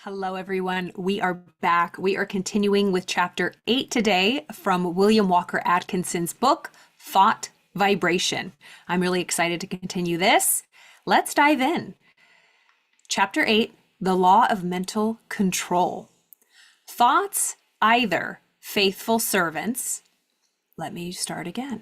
Hello, everyone. We are back. We are continuing with chapter 8 today from William Walker Atkinson's book, Thought Vibration. I'm really excited to continue this. Let's dive in. Chapter 8, The Law of Mental Control. Thoughts, either faithful servants. Let me start again.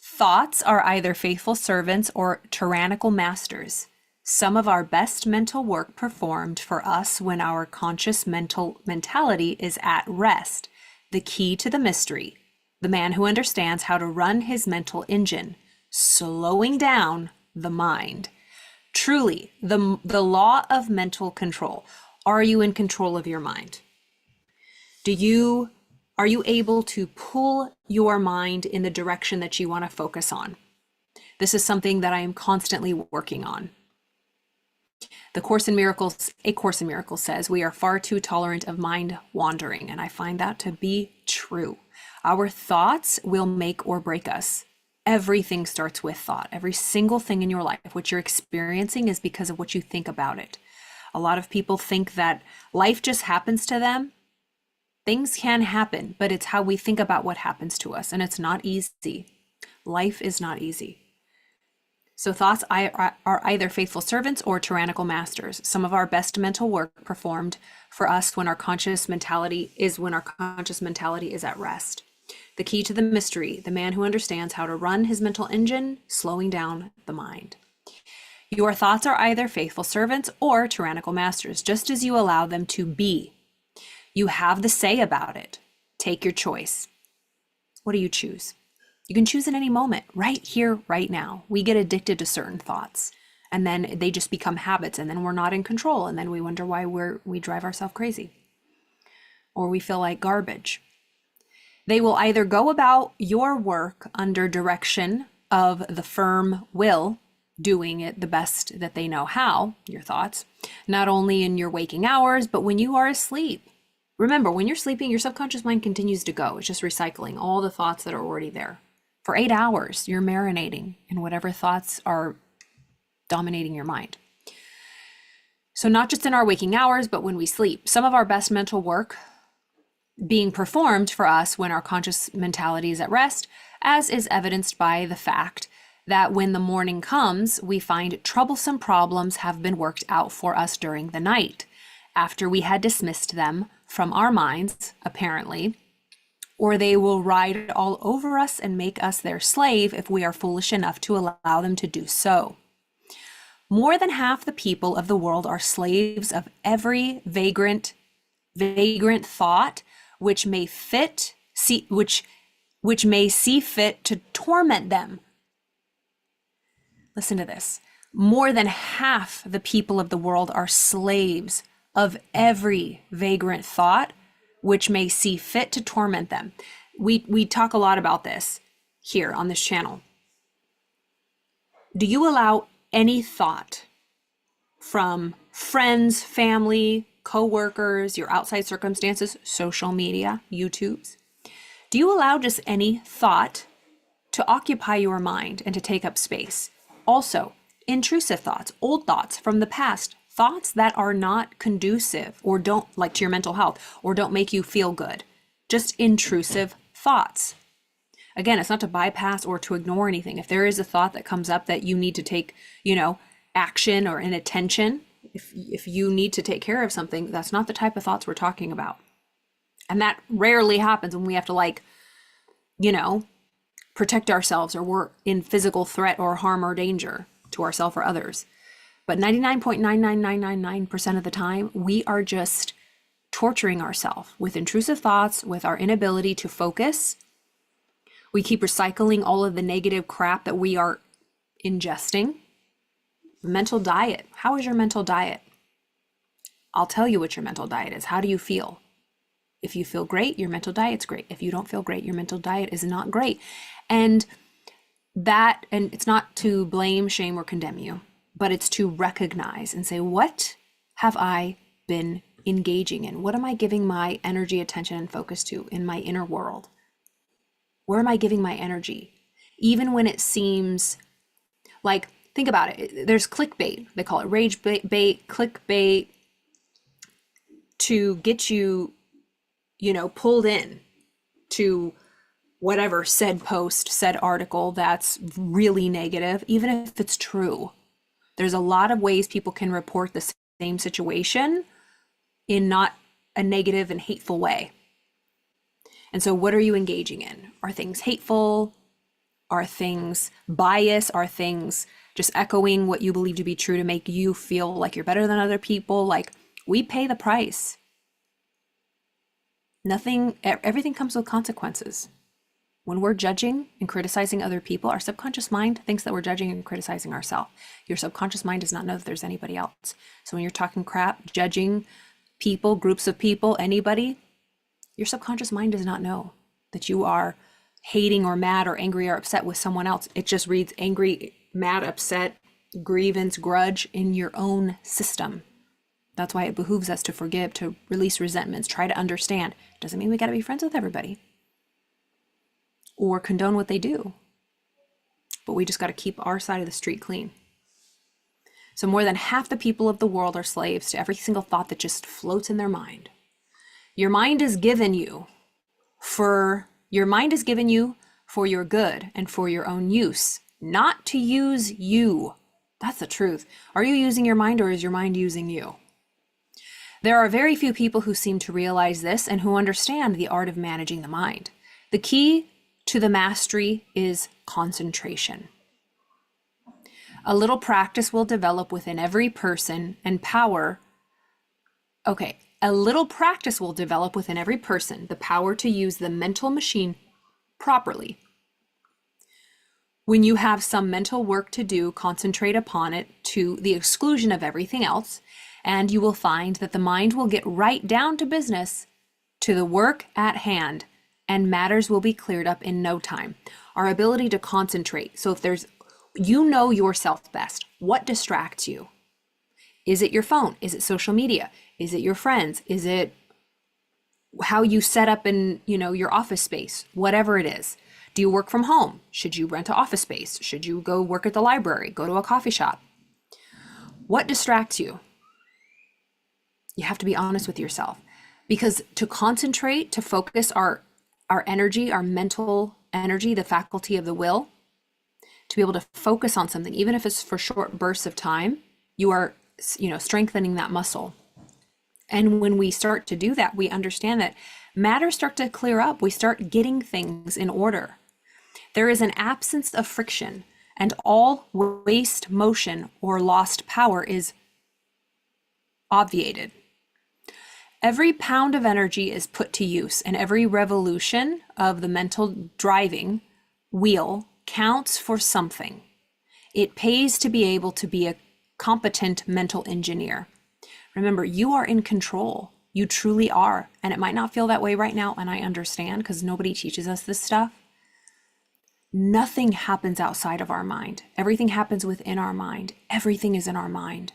Thoughts are either faithful servants or tyrannical masters. Some of our best mental work performed for us when our conscious mentality is at rest. The key to the mystery. The man who understands how to run his mental engine, slowing down the mind. Truly, the law of mental control. Are you in control of your mind? Are you able to pull your mind in the direction that you want to focus on? This is something that I am constantly working on. A Course in Miracles says we are far too tolerant of mind wandering, and I find that to be true. Our thoughts will make or break us. Everything starts with thought. Every single thing in your life, what you're experiencing, is because of what you think about it. A lot of people think that life just happens to them. Things can happen, but it's how we think about what happens to us, and it's not easy. Life is not easy. So thoughts are either faithful servants or tyrannical masters. Some of our best mental work performed for us when our conscious mentality is at rest. The key to the mystery, the man who understands how to run his mental engine, slowing down the mind. Your thoughts are either faithful servants or tyrannical masters, just as you allow them to be. You have the say about it. Take your choice. What do you choose? You can choose at any moment, right here, right now. We get addicted to certain thoughts, and then they just become habits, and then we're not in control, and then we wonder why we drive ourselves crazy, or we feel like garbage. They will either go about your work under direction of the firm will, doing it the best that they know how, your thoughts, not only in your waking hours, but when you are asleep. Remember, when you're sleeping, your subconscious mind continues to go. It's just recycling all the thoughts that are already there. For 8 hours, you're marinating in whatever thoughts are dominating your mind. So not just in our waking hours, but when we sleep. Some of our best mental work being performed for us when our conscious mentality is at rest, as is evidenced by the fact that when the morning comes, we find troublesome problems have been worked out for us during the night, after we had dismissed them from our minds, apparently, or they will ride all over us and make us their slave if we are foolish enough to allow them to do so. More than half the people of the world are slaves of every vagrant thought which may see fit to torment them. Listen to this. More than half the people of the world are slaves of every vagrant thought which may see fit to torment them. We talk a lot about this here on this channel. Do you allow any thought from friends, family, co-workers, your outside circumstances, social media, YouTubes? Do you allow just any thought to occupy your mind and to take up space? Also, intrusive thoughts, old thoughts from the past, thoughts that are not conducive or don't, like, to your mental health, or don't make you feel good. Just intrusive thoughts. Again, it's not to bypass or to ignore anything. If there is a thought that comes up that you need to take, action or an attention, if you need to take care of something, that's not the type of thoughts we're talking about. And that rarely happens when we have to, protect ourselves, or we're in physical threat or harm or danger to ourselves or others. But 99.99999% of the time, we are just torturing ourselves with intrusive thoughts, with our inability to focus. We keep recycling all of the negative crap that we are ingesting. Mental diet. How is your mental diet? I'll tell you what your mental diet is. How do you feel? If you feel great, your mental diet's great. If you don't feel great, your mental diet is not great. And it's not to blame, shame, or condemn you, but it's to recognize and say, what have I been engaging in? What am I giving my energy, attention, and focus to in my inner world? Where am I giving my energy? Even when it seems like, think about it. There's clickbait. They call it rage bait, clickbait, to get you, pulled in to whatever said post, said article that's really negative, even if it's true. There's a lot of ways people can report the same situation in not a negative and hateful way. And so what are you engaging in? Are things hateful? Are things bias? Are things just echoing what you believe to be true to make you feel like you're better than other people? Like, we pay the price. Everything comes with consequences. When we're judging and criticizing other people, our subconscious mind thinks that we're judging and criticizing ourselves. Your subconscious mind does not know that there's anybody else. So when you're talking crap, judging people, groups of people, anybody, your subconscious mind does not know that you are hating or mad or angry or upset with someone else. It just reads angry, mad, upset, grievance, grudge in your own system. That's why it behooves us to forgive, to release resentments, try to understand. Doesn't mean we got to be friends with everybody or condone what they do, but we just got to keep our side of the street clean. So more than half the people of the world are slaves to every single thought that just floats in their mind. Your mind is given you for your good and for your own use, not to use you. That's the truth. Are you using your mind, or is your mind using you? There are very few people who seem to realize this and who understand the art of managing the mind. The key to the mastery is concentration. A little practice will develop within every person and power. A little practice will develop within every person the power to use the mental machine properly. When you have some mental work to do, concentrate upon it to the exclusion of everything else, and you will find that the mind will get right down to business, to the work at hand, and matters will be cleared up in no time. Our ability to concentrate. So if you know yourself best. What distracts you? Is it your phone? Is it social media? Is it your friends? Is it how you set up in, your office space? Whatever it is. Do you work from home? Should you rent an office space? Should you go work at the library? Go to a coffee shop? What distracts you? You have to be honest with yourself, because to concentrate, to focus our energy, our mental energy, the faculty of the will, to be able to focus on something, even if it's for short bursts of time, you are, strengthening that muscle. And when we start to do that, we understand that matters start to clear up. We start getting things in order. There is an absence of friction, and all waste motion or lost power is obviated. Every pound of energy is put to use, and every revolution of the mental driving wheel counts for something. It pays to be able to be a competent mental engineer. Remember, you are in control. You truly are. And it might not feel that way right now, and I understand, because nobody teaches us this stuff. Nothing happens outside of our mind. Everything happens within our mind. Everything is in our mind.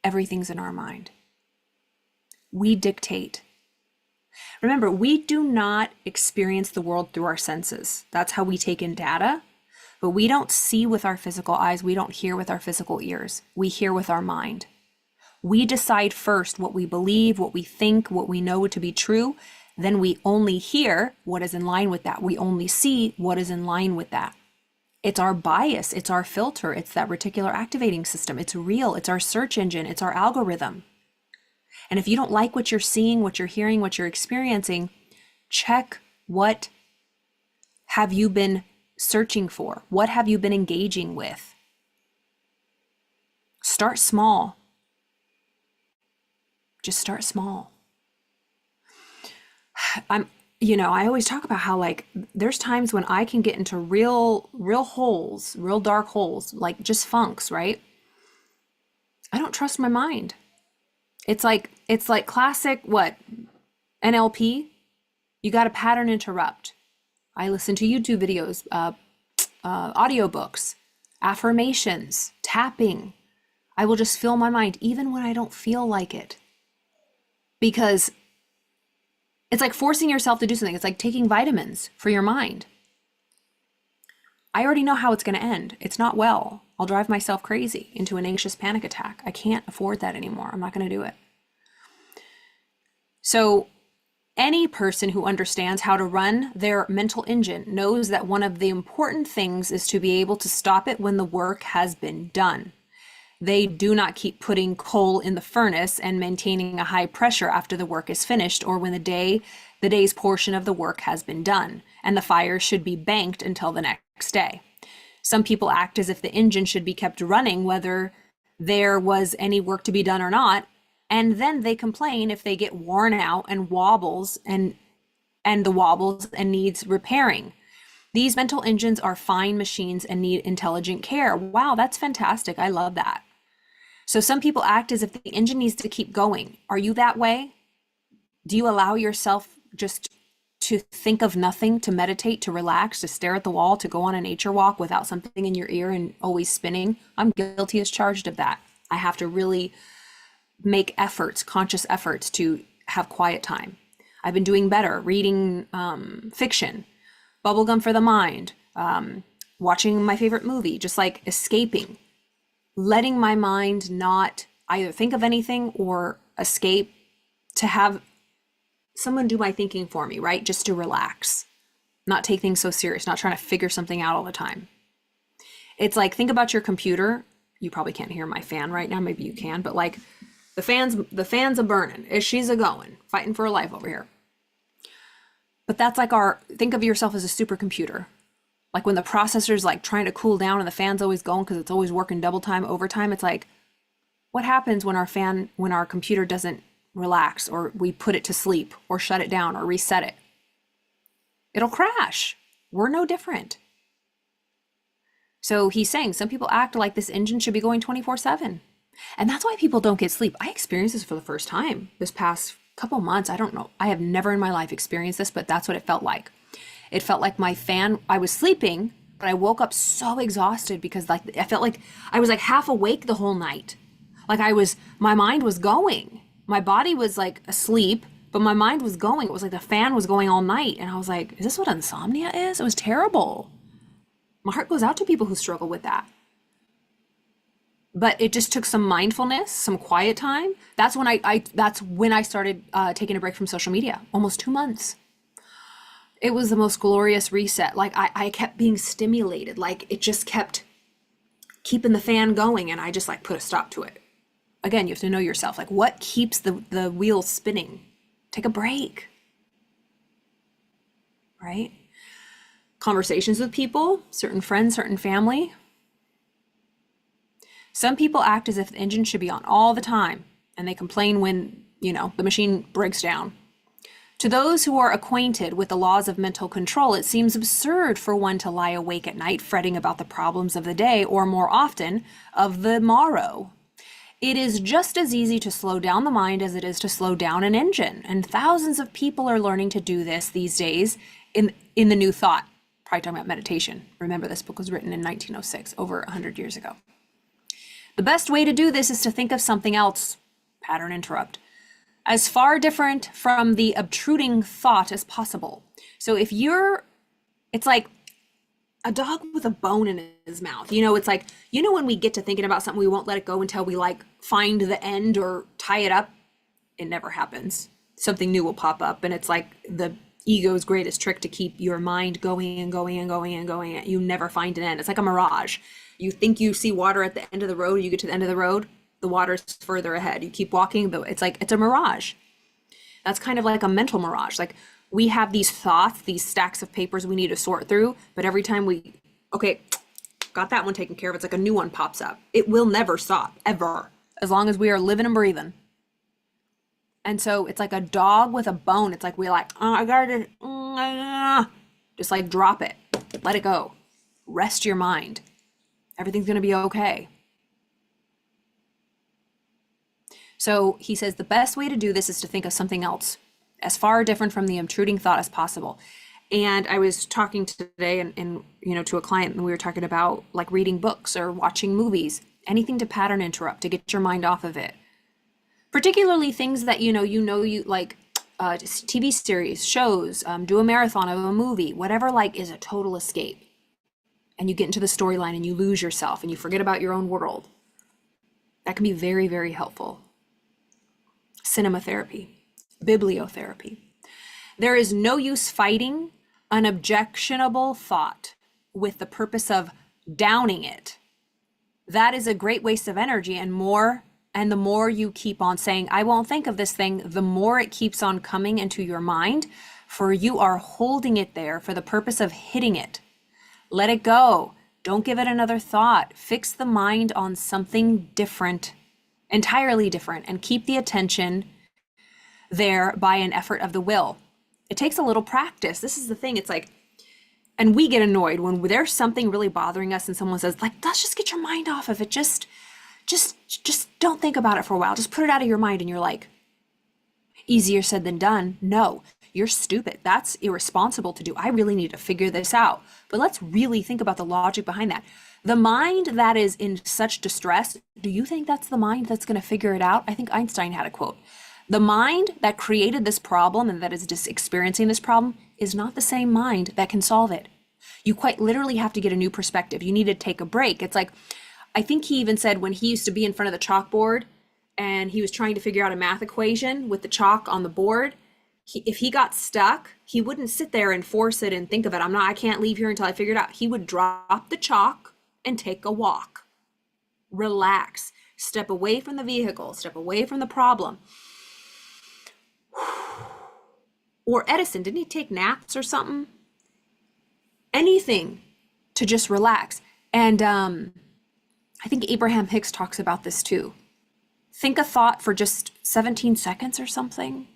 Everything's in our mind. We dictate. Remember, we do not experience the world through our senses. That's how we take in data, but we don't see with our physical eyes. We don't hear with our physical ears. We hear with our mind. We decide first what we believe, what we think, what we know to be true. Then we only hear what is in line with that. We only see what is in line with that. It's our bias. It's our filter. It's that reticular activating system. It's real. It's our search engine. It's our algorithm. And if you don't like what you're seeing, what you're hearing, what you're experiencing, check what have you been searching for? What have you been engaging with? Start small. Just start small. I always talk about how there's times when I can get into real holes, real dark holes, like just funks, right? I don't trust my mind. It's like classic, NLP? You got to pattern interrupt. I listen to YouTube videos, audiobooks, affirmations, tapping. I will just fill my mind even when I don't feel like it. Because it's like forcing yourself to do something. It's like taking vitamins for your mind. I already know how it's going to end. It's not well. I'll drive myself crazy into an anxious panic attack. I can't afford that anymore. I'm not going to do it. So any person who understands how to run their mental engine knows that one of the important things is to be able to stop it when the work has been done. They do not keep putting coal in the furnace and maintaining a high pressure after the work is finished or when the day's portion of the work has been done, and the fire should be banked until the next day. Some people act as if the engine should be kept running whether there was any work to be done or not, and then they complain if they get worn out and wobbles and the wobbles and needs repairing. These mental engines are fine machines and need intelligent care. Wow, that's fantastic. I love that. So some people act as if the engine needs to keep going. Are you that way? Do you allow yourself just to think of nothing, to meditate, to relax, to stare at the wall, to go on a nature walk without something in your ear and always spinning? I'm guilty as charged of that. I have to really make efforts, conscious efforts to have quiet time. I've been doing better, reading fiction, bubblegum for the mind, watching my favorite movie, just like escaping, letting my mind not either think of anything or escape, to have someone do my thinking for me, right? Just to relax, not take things so serious, not trying to figure something out all the time. It's like, think about your computer. You probably can't hear my fan right now. Maybe you can, but like the fan's a burning. She's a going, fighting for her life over here. But that's like think of yourself as a supercomputer. Like when the processor's like trying to cool down and the fan's always going because it's always working double time, overtime. It's like, what happens when our computer doesn't relax, or we put it to sleep or shut it down or reset it? It'll crash. We're no different. So he's saying some people act like this engine should be going 24/7. And that's why people don't get sleep. I experienced this for the first time this past couple months. I don't know. I have never in my life experienced this, but that's what it felt like. It felt like I was sleeping, but I woke up so exhausted because like I felt like I was like half awake the whole night. Like my mind was going. My body was like asleep, but my mind was going. It was like the fan was going all night. And I was like, is this what insomnia is? It was terrible. My heart goes out to people who struggle with that. But it just took some mindfulness, some quiet time. That's when I started taking a break from social media, almost 2 months. It was the most glorious reset. Like I kept being stimulated. Like it just kept keeping the fan going, and I just like put a stop to it. Again, you have to know yourself. Like, what keeps the wheels spinning? Take a break, right? Conversations with people, certain friends, certain family. Some people act as if the engine should be on all the time, and they complain when, the machine breaks down. To those who are acquainted with the laws of mental control, it seems absurd for one to lie awake at night fretting about the problems of the day, or more often, of the morrow. It is just as easy to slow down the mind as it is to slow down an engine, and thousands of people are learning to do this these days in the New Thought. Probably talking about meditation. Remember, this book was written in 1906, over 100 years ago. The best way to do this is to think of something else, pattern interrupt, as far different from the obtruding thought as possible. So it's like a dog with a bone in his mouth. It's like, when we get to thinking about something, we won't let it go until we like find the end or tie it up. It never happens. Something new will pop up, and it's like the ego's greatest trick to keep your mind going and going and going and going. You never find an end. It's like a mirage. You think you see water at the end of the road, you get to the end of the road, the water's further ahead. You keep walking, but it's a mirage. That's kind of like a mental mirage. Like we have these thoughts, these stacks of papers we need to sort through, but every time okay, got that one taken care of, it's like a new one pops up. It will never stop, ever, as long as we are living and breathing. And so it's like a dog with a bone. It's like I gotta just like drop it, let it go, rest your mind. Everything's gonna be okay. So he says the best way to do this is to think of something else, as far different from the obtruding thought as possible. And I was talking today and to a client, and we were talking about like reading books or watching movies, anything to pattern interrupt, to get your mind off of it. Particularly things that you like, TV series, shows, do a marathon of a movie, whatever like is a total escape. And you get into the storyline and you lose yourself and you forget about your own world. That can be very, very helpful. Cinema therapy. Bibliotherapy. There is no use fighting an objectionable thought with the purpose of downing it. That is a great waste of energy, and the more you keep on saying, I won't think of this thing, the more it keeps on coming into your mind, for you are holding it there for the purpose of hitting it. Let it go. Don't give it another thought. Fix the mind on something different, entirely different, and keep the attention there by an effort of the will. It takes a little practice. This is the thing. It's like, and we get annoyed when there's something really bothering us and someone says, like, let's just get your mind off of it. Just don't think about it for a while. Just put it out of your mind. And you're like, easier said than done. No, you're stupid. That's irresponsible to do. I really need to figure this out. But let's really think about the logic behind that. The mind that is in such distress, do you think that's the mind that's going to figure it out? I think Einstein had a quote. The mind that created this problem and that is just experiencing this problem is not the same mind that can solve it. You quite literally have to get a new perspective. You need to take a break. It's like, I think he even said when he used to be in front of the chalkboard and he was trying to figure out a math equation with the chalk on the board, if he got stuck, he wouldn't sit there and force it and think of it. I can't leave here until I figure it out. He would drop the chalk and take a walk. Relax. Step away from the vehicle. Step away from the problem. Or Edison, didn't he take naps or something? Anything to just relax. And I think Abraham Hicks talks about this too. Think a thought for just 17 seconds or something.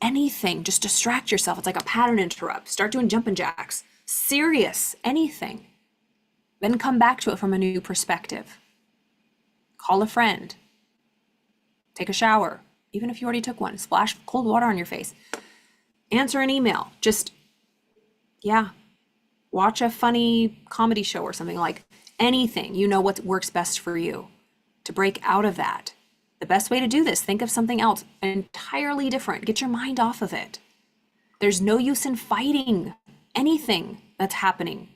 Anything, just distract yourself. It's like a pattern interrupt. Start doing jumping jacks. Serious, anything. Then come back to it from a new perspective. Call a friend. Take a shower. Even if you already took one, splash cold water on your face. Answer an email. Just, watch a funny comedy show or something, like anything. You know what works best for you to break out of that. The best way to do this, think of something else entirely different. Get your mind off of it. There's no use in fighting anything that's happening.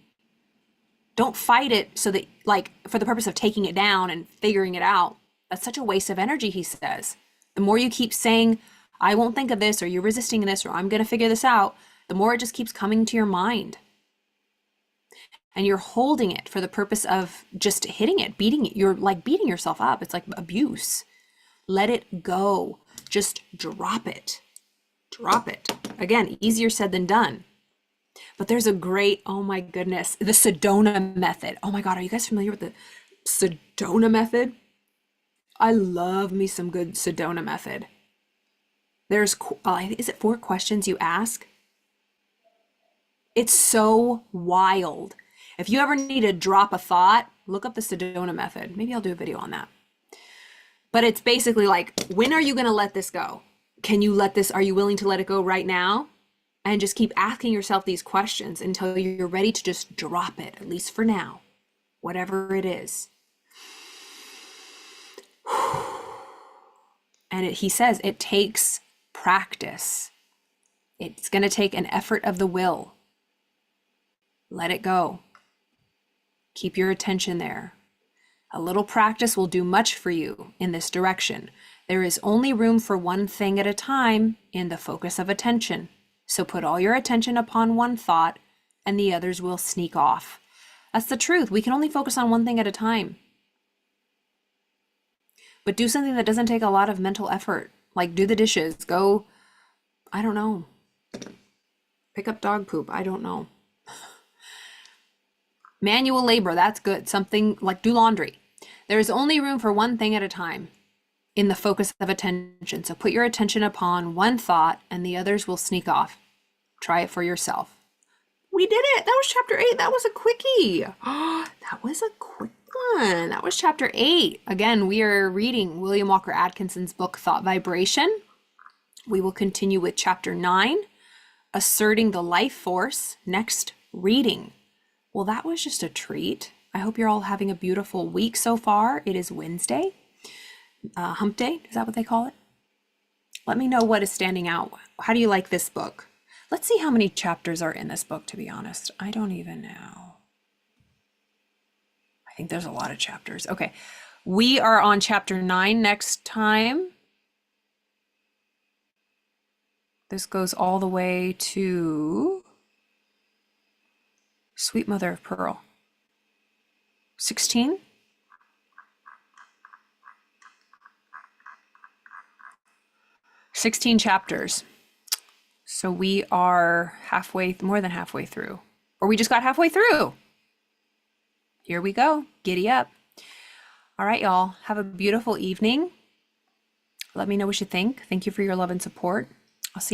Don't fight it so that, like, for the purpose of taking it down and figuring it out. That's such a waste of energy, he says. The more you keep saying, I won't think of this, or you're resisting this, or I'm going to figure this out, the more it just keeps coming to your mind. And you're holding it for the purpose of just hitting it, beating it. You're like beating yourself up. It's like abuse. Let it go. Just drop it. Drop it. Again, easier said than done. But there's a great, oh my goodness, the Sedona method. Oh my God, are you guys familiar with the Sedona method? I love me some good Sedona method. There's, is it 4 questions you ask? It's so wild. If you ever need to drop a thought, look up the Sedona method. Maybe I'll do a video on that. But it's basically like, when are you going to let this go? Can you let this, are you willing to let it go right now? And just keep asking yourself these questions until you're ready to just drop it, at least for now, whatever it is. And he says it takes practice. It's going to take an effort of the will. Let it go. Keep your attention there. A little practice will do much for you in this direction. There is only room for one thing at a time in the focus of attention. So put all your attention upon one thought and the others will sneak off. That's the truth. We can only focus on one thing at a time. But do something that doesn't take a lot of mental effort. Like do the dishes, go, I don't know, pick up dog poop, I don't know. Manual labor, that's good. Something like do laundry. There is only room for one thing at a time in the focus of attention. So put your attention upon one thought and the others will sneak off. Try it for yourself. We did it. That was chapter 8. That was a quickie. That was a quick one. That was chapter 8. Again, we are reading William Walker Atkinson's book, Thought Vibration. We will continue with chapter 9, Asserting the Life Force, next reading. Well, that was just a treat. I hope you're all having a beautiful week so far. It is Wednesday, hump day. Is that what they call it? Let me know what is standing out. How do you like this book? Let's see how many chapters are in this book, to be honest. I don't even know. I think there's a lot of chapters. Okay, we are on chapter 9 next time. This goes all the way to Sweet Mother of Pearl. 16? Sixteen chapters. So we are more than halfway through. Or we just got halfway through. Here we go. Giddy up. All right, y'all. Have a beautiful evening. Let me know what you think. Thank you for your love and support.